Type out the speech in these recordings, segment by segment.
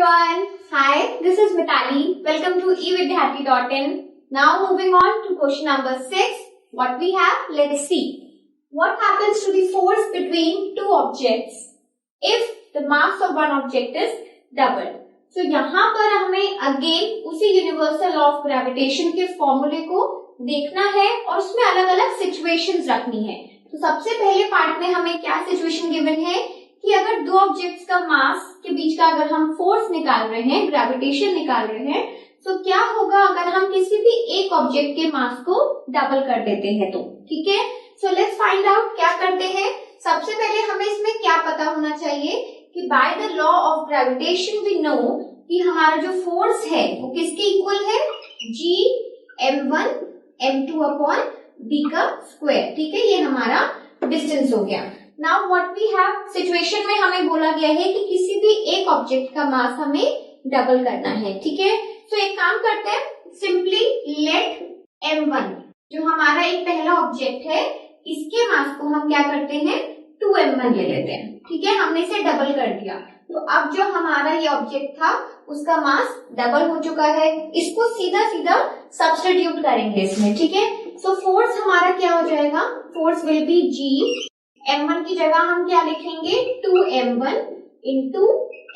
everyone. Hi, this is Mitali. Welcome to evidyarthi.in. Now moving on to question number 6. What we have? Let us see. What happens to the force between two objects if the mass of one object is doubled? So यहाँ पर हमें again उसी universal law of gravitation के फॉर्मूले को देखना है और उसमें अलग अलग सिचुएशंस रखनी है। तो सबसे पहले पार्ट में हमें क्या सिचुएशन गिवन है कि अगर दो ऑब्जेक्ट्स का मास के बीच का अगर हम फोर्स निकाल रहे हैं, ग्रेविटेशन निकाल रहे हैं, तो क्या होगा अगर हम किसी भी एक ऑब्जेक्ट के मास को डबल कर देते हैं तो, ठीक है। सो लेट्स फाइंड आउट क्या करते हैं। सबसे पहले हमें इसमें क्या पता होना चाहिए कि by the law of gravitation we know कि हमारा जो फोर्स है वो किसके इक्वल है, G m1 m2 d का स्क्वायर, ठीक है। ये हमारा डिस्टेंस हो गया। Now what we have, situation में हमें बोला गया है कि किसी भी एक ऑब्जेक्ट का मास हमें डबल करना है, ठीक है। तो एक काम करते हैं, सिंपली लेट m1 जो हमारा एक पहला ऑब्जेक्ट है इसके मास को हम क्या करते हैं 2m1 ले लेते हैं, ठीक है। हमने इसे डबल कर दिया। तो अब जो हमारा ये ऑब्जेक्ट था उसका मास डबल हो चुका है, इसको सीधा सीधा सब्स्टिट्यूट करेंगे इसमें, ठीक है। सो फोर्स हमारा क्या हो जाएगा, force will be G, m1 की जगह हम क्या लिखेंगे 2m1 इंटू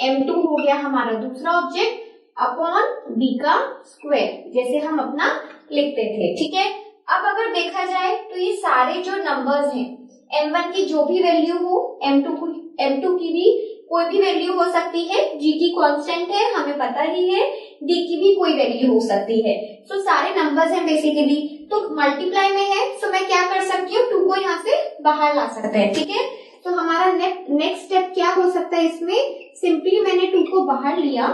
m2 हो गया हमारा दूसरा ऑब्जेक्ट अपॉन d का स्क्वायर, जैसे हम अपना लिखते थे, ठीक है। अब अगर देखा जाए तो ये सारे जो नंबर्स हैं, m1 की जो भी वैल्यू हो, m2 की भी कोई भी वैल्यू हो सकती है, g की कांस्टेंट है हमें पता ही है, d की भी कोई वैल्यू हो सकती है। सो सारे नंबर्स हैं बेसिकली, तो मल्टीप्लाई में है, सो मैं क्या कर सकती हूँ 2 को यहाँ से बाहर ला सकते हैं, ठीक है। तो हमारा नेक्स्ट स्टेप क्या हो सकता है इसमें, सिंपली मैंने 2 को बाहर लिया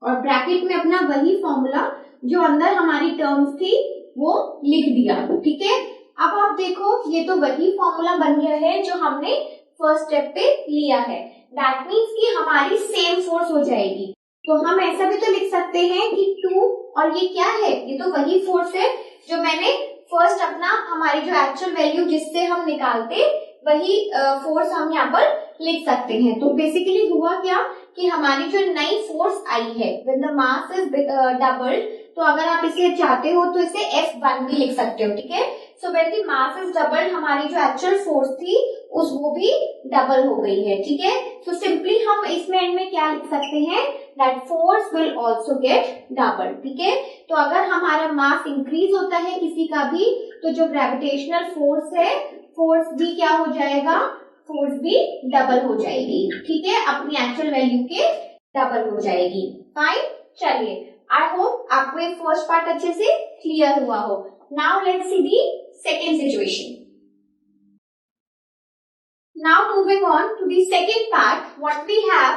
और ब्रैकेट में अपना वही फॉर्मूला जो अंदर हमारी टर्म्स थी वो लिख दिया, ठीक है। अब आप देखो ये तो वही फॉर्मूला बन गया है जो हमने फर्स्ट स्टेप पे लिया है। दैट मीन्स कि हमारी सेम फोर्स हो जाएगी। तो हम ऐसा भी तो लिख सकते हैं कि 2 और ये क्या है, ये तो वही फोर्स है जो मैंने फर्स्ट अपना हमारी जो एक्चुअल वैल्यू जिससे हम निकालते वही फोर्स हम यहाँ पर लिख सकते हैं। तो बेसिकली हुआ क्या कि हमारी जो नई फोर्स आई है when the mass is doubled, तो अगर आप इसे चाहते हो तो इसे F1 भी लिख सकते हो, ठीक है। So when the mass is doubled हमारी जो एक्चुअल फोर्स थी उस वो भी डबल हो गई है, ठीक है। तो सिंपली हम इसमें एंड में क्या लिख सकते हैं, that force will also get double, ठीक है। तो अगर हमारा मास इंक्रीज होता है किसी का भी तो जो ग्रेविटेशनल फोर्स है फोर्स भी क्या हो जाएगा, फोर्स भी डबल हो जाएगी, ठीक है, अपनी एक्चुअल वैल्यू के डबल हो जाएगी। फाइन, चलिए आई होप आपको ये फर्स्ट पार्ट अच्छे से क्लियर हुआ हो। Now let's see the second situation. Now moving on to the second part, what we have,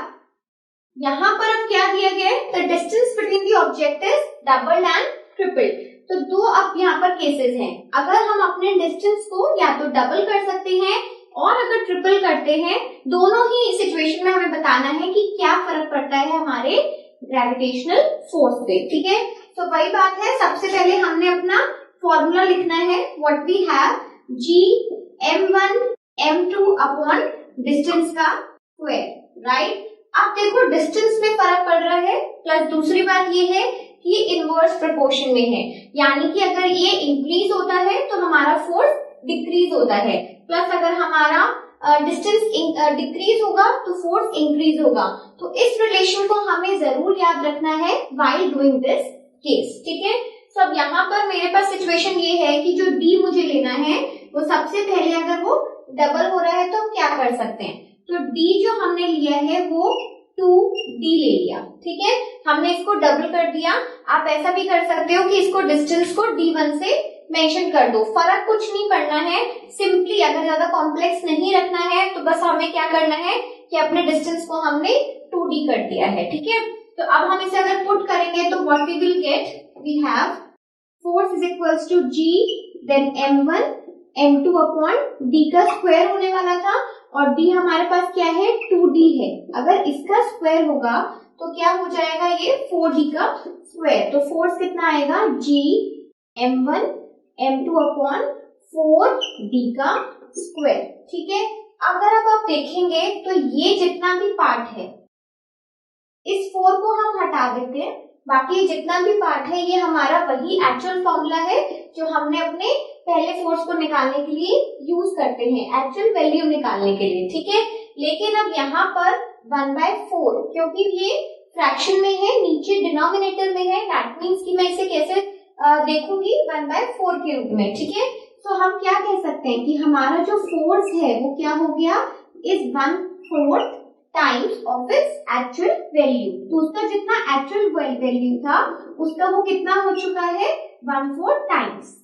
यहाँ पर अब क्या दिया गया है, the distance between the object is doubled and tripled। तो दो अब यहाँ पर केसेस हैं, अगर हम अपने डिस्टेंस को या तो डबल कर सकते हैं और अगर ट्रिपल करते हैं, दोनों ही सिचुएशन में हमें बताना है कि क्या फर्क पड़ता है हमारे ग्रेविटेशनल फोर्स पे, ठीक है। तो वही बात है, सबसे पहले हमने अपना फॉर्मूला लिखना है, what we have G m1 m2 upon distance का स्क्वायर, राइट। अब देखो डिस्टेंस में फर्क पड़ रहा है, प्लस दूसरी बात ये है कि ये इनवर्स प्रोपोर्शन में है, यानी कि अगर ये इंक्रीज होता है तो हमारा फोर्स डिक्रीज होता है, प्लस अगर हमारा डिस्टेंस डिक्रीज होगा तो फोर्स इंक्रीज होगा। तो इस रिलेशन को हमें जरूर याद रखना है व्हाइल डूइंग दिस केस, ठीक है। तो अब यहाँ पर मेरे पास सिचुएशन ये है कि जो D मुझे लेना है वो सबसे पहले अगर वो डबल हो रहा है तो हम क्या कर सकते हैं, तो D जो हमने लिया है वो 2D ले लिया, ठीक है। हमने इसको डबल कर दिया। आप ऐसा भी कर सकते हो कि इसको डिस्टेंस को D1 से मेंशन कर दो, फर्क कुछ नहीं पड़ना है। सिंपली अगर ज्यादा कॉम्प्लेक्स नहीं रखना है तो बस हमें क्या करना है कि अपने डिस्टेंस को हमने 2D कर दिया है, ठीक है। तो अब हम इसे अगर पुट करेंगे तो what we will get, we have force is equals to G then m1 m2 upon d का स्क्वायर होने वाला था और d हमारे पास क्या है 2D है, अगर इसका स्क्वायर होगा तो क्या हो जाएगा ये 4D का स्क्वायर। तो फोर्स कितना आएगा G m1 m2 upon 4D का स्क्वायर, ठीक है। अगर अब आप देखेंगे तो ये जितना भी पार्ट है इस 4 को हम हटा देते हैं, बाकी जितना भी पार्ट है ये हमारा वही एक्चुअल फॉर्मूला है जो हमने अपने पहले फोर्स को निकालने के लिए यूज करते हैं, एक्चुअल वैल्यू निकालने के लिए, ठीक है। लेकिन अब यहाँ पर 1/4 क्योंकि ये फ्रैक्शन में है, नीचे डिनोमिनेटर में है, दैट मीन्स कि मैं इसे कैसे देखूंगी 1/4 के रूप में, ठीक है। तो हम क्या कह सकते हैं कि हमारा जो फोर्स है वो क्या हो गया, is 1/4 times of its actual value. तो उसका जितना एक्चुअल वैल्यू था उसका वो कितना हो चुका है, 1/4 times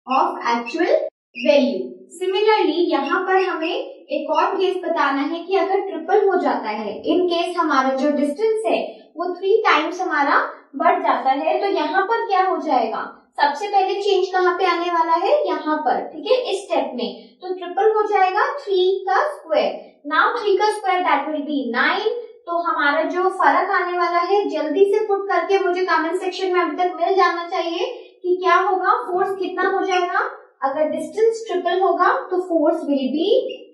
of actual value. Similarly यहाँ पर हमें एक और केस बताना है कि अगर ट्रिपल हो जाता है, इन केस हमारा जो डिस्टेंस है वो 3 टाइम्स हमारा बढ़ जाता है, तो यहाँ पर क्या हो जाएगा, सबसे पहले चेंज कहाँ पे आने वाला है, यहाँ पर, ठीक है, इस स्टेप में। तो ट्रिपल हो जाएगा 3 का स्क्वायर। नाउ 3 का स्क्वायर दैट विल बी 9। तो हमारा जो फर्क आने वाला है जल्दी से पुट करके मुझे कमेंट सेक्शन में अभी तक मिल जाना चाहिए कि क्या होगा, फोर्स कितना हो जाएगा। अगर डिस्टेंस ट्रिपल होगा तो force will be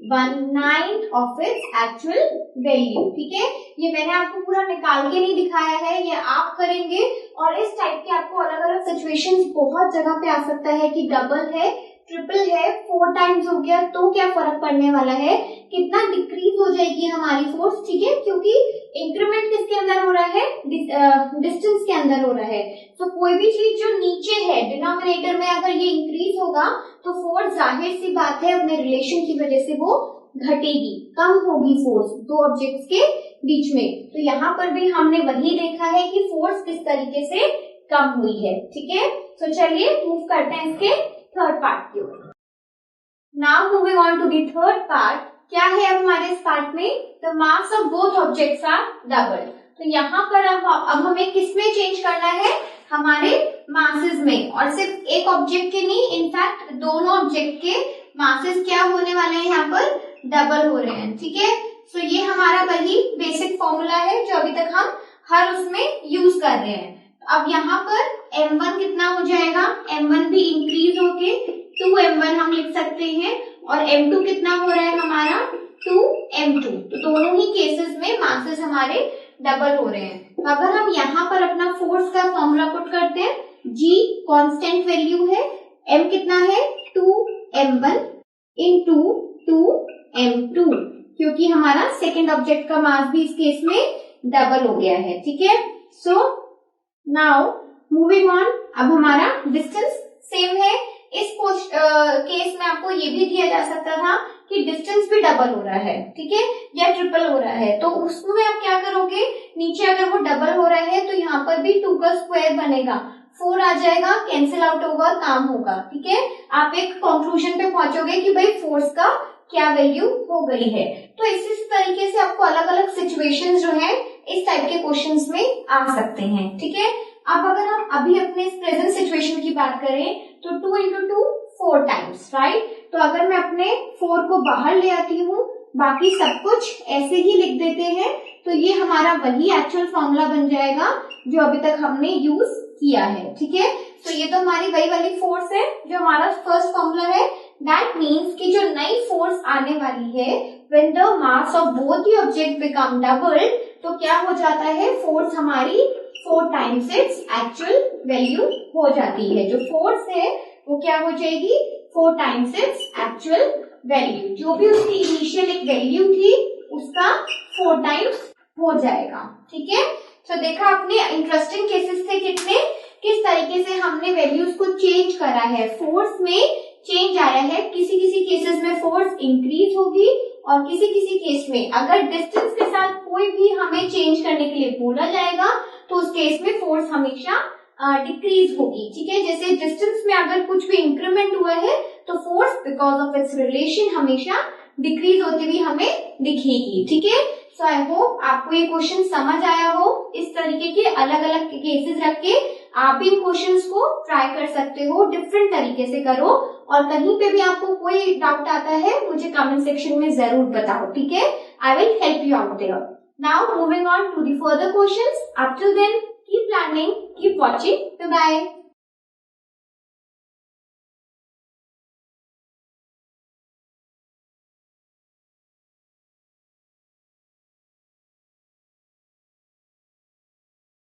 1/9 of its actual value, ठीक है। ये मैंने आपको पूरा निकाल के नहीं दिखाया है, ये आप करेंगे। और इस टाइप के आपको अलग अलग सिचुएशंस बहुत जगह पे आ सकता है कि डबल है, ट्रिपल है, 4 टाइम्स हो गया, तो क्या फर्क पड़ने वाला है, कितना डिक्रीज हो जाएगी हमारी फोर्स, ठीक है, क्योंकि इंक्रीमेंट किसके अंदर हो रहा है, डिस्टेंस के अंदर हो रहा है। तो कोई भी चीज जो नीचे है डिनोमिनेटर में अगर ये इंक्रीज होगा तो फोर्स जाहिर सी बात है अपने रिलेशन की वजह से वो घटेगी, कम होगी फोर्स दो ऑब्जेक्ट्स के बीच में। तो यहाँ पर भी हमने वही देखा है कि फोर्स किस तरीके से कम हुई है, ठीक है। तो चलिए मूव करते हैं इसके थर्ड पार्ट की ओर। Now moving on to the third part, क्या है अब हमारे इस पार्ट में, the mass of both objects are double. तो यहाँ पर अब हमें किस में चेंज करना है, हमारे मासेस में, और सिर्फ एक ऑब्जेक्ट के नहीं, इनफैक्ट दोनों ऑब्जेक्ट के मासेस क्या होने वाले हैं, यहाँ पर डबल हो रहे हैं, ठीक है। सो ये हमारा वही बेसिक फॉर्मूला है जो अभी तक हम हर उसमें यूज कर रहे हैं। अब यहाँ पर m1 कितना हो जाएगा, m1 भी इंक्रीज होके 2m1 हम लिख सकते हैं, और m2 कितना हो रहा है हमारा 2m2। तो दोनों ही केसेस में मासेस हमारे डबल हो रहे हैं। अगर हम यहाँ पर अपना फोर्स का फॉर्मूला पुट करते हैं, g कांस्टेंट वैल्यू है, m कितना है 2m1 इंटू 2m2, क्योंकि हमारा सेकेंड ऑब्जेक्ट का मास भी इस केस में डबल हो गया है, ठीक है। सो नाउ मूविंग ऑन, अब हमारा डिस्टेंस सेम है। इस केस में आपको ये भी दिया जा सकता था कि डिस्टेंस भी डबल हो रहा है, ठीक है, या ट्रिपल हो रहा है, तो उसमें आप क्या करोगे, नीचे अगर वो डबल हो रहा है तो यहाँ पर भी 2 का स्क्वायर बनेगा, 4 आ जाएगा, कैंसिल आउट होगा, काम होगा, ठीक है। आप एक कंक्लूजन पे पहुंचोगे कि भाई फोर्स का क्या वैल्यू हो गई है। तो इसी तरीके से आपको अलग अलग सिचुएशंस जो है इस टाइप के क्वेश्चंस में आ सकते हैं, ठीक है। अब अगर हम अभी अपने प्रेजेंट सिचुएशन की बात करें तो 2 into 2 4 टाइम्स, राइट। तो अगर मैं अपने 4 को बाहर ले आती हूँ, बाकी सब कुछ ऐसे ही लिख देते हैं, तो ये हमारा वही एक्चुअल फॉर्मूला बन जाएगा जो अभी तक हमने यूज किया है, ठीक है। तो ये तो हमारी वही वाली फोर्स है जो हमारा फर्स्ट फॉर्मूला है। दैट मीन्स कि जो नई फोर्स आने वाली है, when the mass of both the object become double, तो क्या हो जाता है, फोर्स हमारी 4 टाइम्स इट्स एक्चुअल वैल्यू हो जाती है। जो फोर्स है वो क्या हो जाएगी, 4 टाइम्स इट्स एक्चुअल वैल्यू। जो भी उसकी इनिशियल एक वैल्यू थी उसका 4 टाइम्स हो जाएगा, ठीक है। तो देखा आपने, इंटरेस्टिंग केसेस थे कितने, किस तरीके से हमने वैल्यूज को चेंज करा है, फोर्स में चेंज आया है। किसी किसी केसेस में फोर्स इंक्रीज होगी और किसी किसी केस में अगर डिस्टेंस के साथ कोई भी हमें चेंज करने के लिए बोला जाएगा तो उस केस में फोर्स हमेशा डिक्रीज होगी, ठीक है। जैसे डिस्टेंस में अगर कुछ भी इंक्रीमेंट हुआ है तो force because of its relation हमेशा डिक्रीज होती हुई हमें दिखेगी, ठीक है। सो आई होप आपको ये क्वेश्चन समझ आया हो। इस तरीके के अलग अलग केसेस रख के आप इन क्वेश्चंस को ट्राई कर सकते हो, डिफरेंट तरीके से करो, और कहीं पे भी आपको कोई डाउट आता है मुझे कमेंट सेक्शन में जरूर बताओ, ठीक है। I will help you out there. Now moving on to the further questions. Up till then keep learning, keep watching, bye bye.